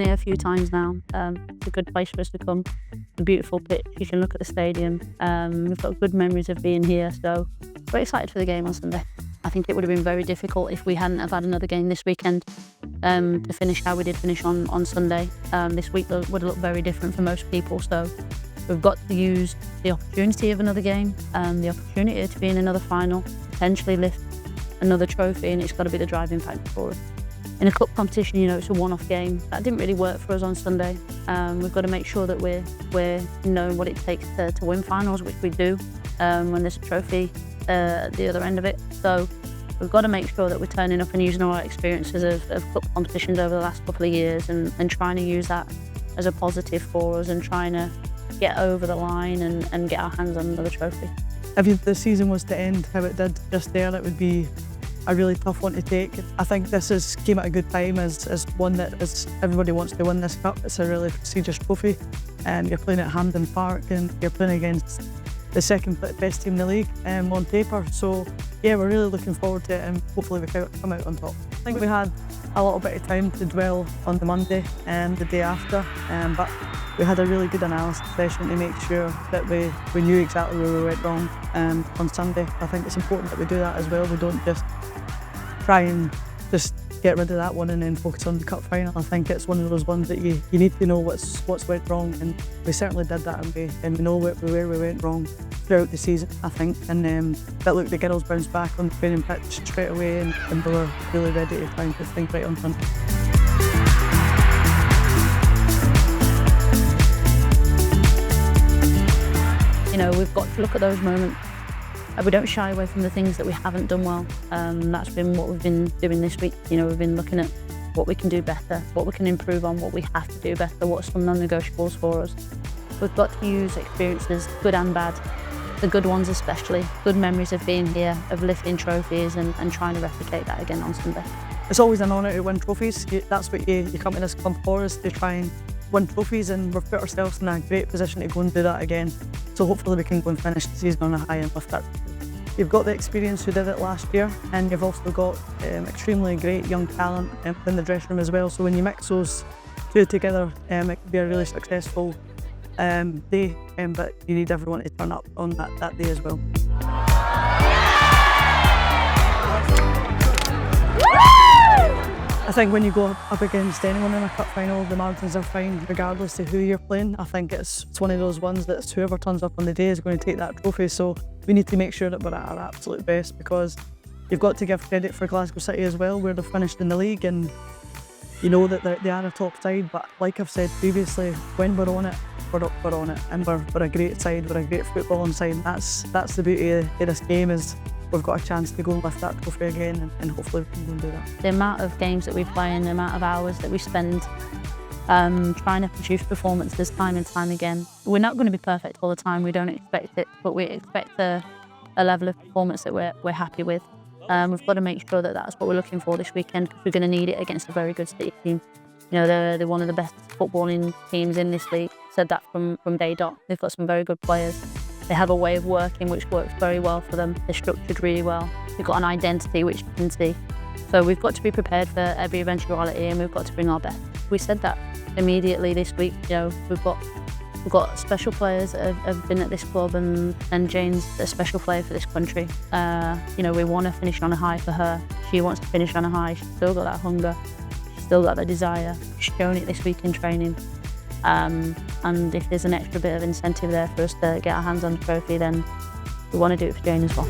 here a few times now. It's a good place for us to come. A beautiful pitch. You can look at the stadium. We've got good memories of being here, so we're excited for the game on Sunday. I think it would have been very difficult if we hadn't have had another game this weekend to finish how we did finish on Sunday. This week would have looked very different for most people, so we've got to use the opportunity of another game, the opportunity to be in another final, potentially lift another trophy, and it's got to be the driving factor for us. In a cup competition, it's a one-off game. That didn't really work for us on Sunday. We've got to make sure that we're knowing what it takes to win finals, which we do when there's a trophy at the other end of it. So we've got to make sure that we're turning up and using all our experiences of cup competitions over the last couple of years and trying to use that as a positive for us and trying to get over the line and get our hands on another trophy. If the season was to end how it did just there, it would be a really tough one to take. I think this came at a good time as one that everybody wants to win this cup. It's a really prestigious trophy. You're playing at Hampden Park and you're playing against the second best team in the league on paper. So yeah, we're really looking forward to it and hopefully we can come out on top. I think we had a little bit of time to dwell on the Monday and the day after, but we had a really good analysis session to make sure that we knew exactly where we went wrong on Sunday. I think it's important that we do that as well. We don't just try and just get rid of that one and then focus on the cup final. I think it's one of those ones that you need to know what's went wrong, and we certainly did that, and we know where we went wrong throughout the season, I think. But look, the girls bounced back on the training pitch straight away and we were really ready to try and put things right on front. We've got to look at those moments. We don't shy away from the things that we haven't done well. That's been what we've been doing this week. We've been looking at what we can do better, what we can improve on, what we have to do better, what's some non-negotiables for us. We've got to use experiences, good and bad, the good ones especially, good memories of being here, of lifting trophies and trying to replicate that again on Sunday. It's always an honour to win trophies. That's what you come to this club for, is to try and win trophies, and we've put ourselves in a great position to go and do that again. So hopefully we can go and finish the season on a high and lift that. You've got the experience who did it last year, and you've also got extremely great young talent in the dressing room as well. So when you mix those two together, it can be a really successful day, but you need everyone to turn up on that day as well. I think when you go up against anyone in a cup final, the margins are fine regardless of who you're playing. I think it's one of those ones that whoever turns up on the day is going to take that trophy. So we need to make sure that we're at our absolute best, because you've got to give credit for Glasgow City as well, where they've finished in the league, and you know that they are a top side. But like I've said previously, when we're on it, we're on it, and we're a great side, we're a great footballing side. That's the beauty of this game, is we've got a chance to go and lift that trophy again, and hopefully we can go and do that. The amount of games that we play and the amount of hours that we spend trying to produce performances time and time again. We're not going to be perfect all the time, we don't expect it, but we expect a level of performance that we're happy with. We've got to make sure that that's what we're looking for this weekend, because we're going to need it against a very good City team. They're one of the best footballing teams in this league. Said that from day dot. They've got some very good players. They have a way of working which works very well for them. They're structured really well. They've got an identity which you can see. So we've got to be prepared for every eventuality, and we've got to bring our best. We said that immediately this week. We've got special players that have been at this club, and Jane's a special player for this country. We want to finish on a high for her. She wants to finish on a high. She's still got that hunger. She's still got that desire. She's shown it this week in training. And if there's an extra bit of incentive there for us to get our hands on the trophy, then we want to do it for Jane as well.